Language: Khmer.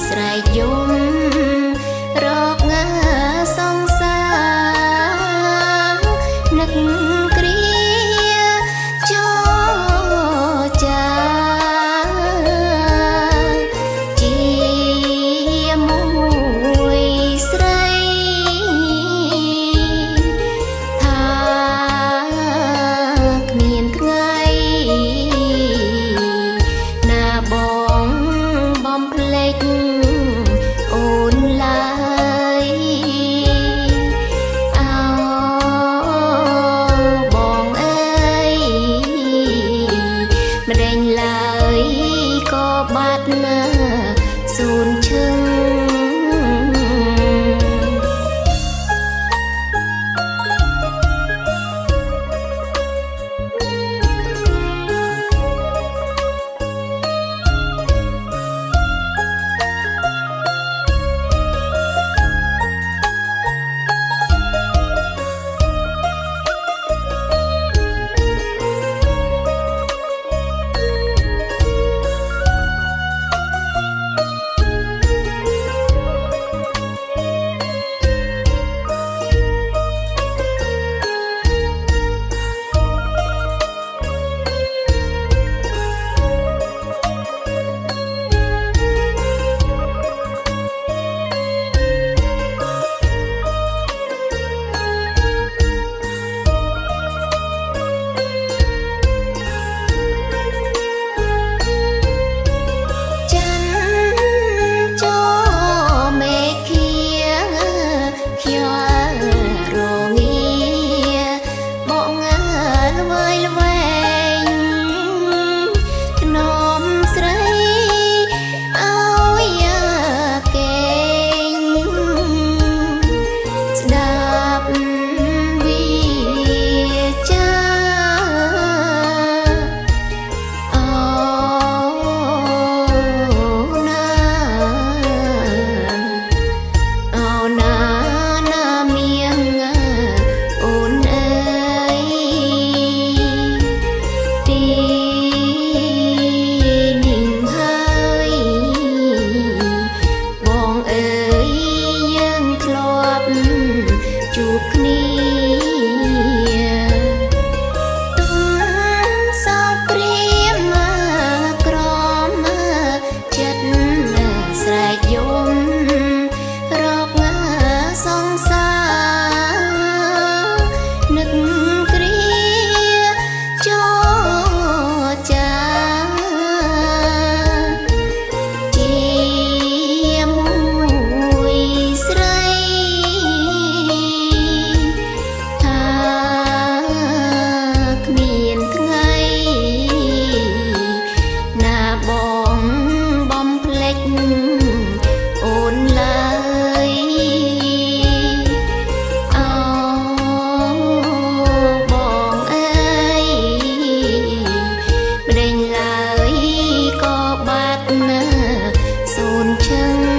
ស្រែកយំរកងាសង្សារនឹកគ្រាចោចាជាមួយស្រីថាគ្មានថ្ងៃណាបងបំភ្លេចអូនឡើយអោបងអើយម្ដេចឡើយក៏បាត់ណាសួនឈឹងជួបគ្នាទុំសោកព្រាមក្រមចិត្តស្រែកយំរកងាសង្សារនឹកគ្រាចោចាជាមួយស្រីបងបំភ្លេចអូនឡើយអោបងអើយម្ដេចឡើយក៏បាត់ណាសួនឈឹង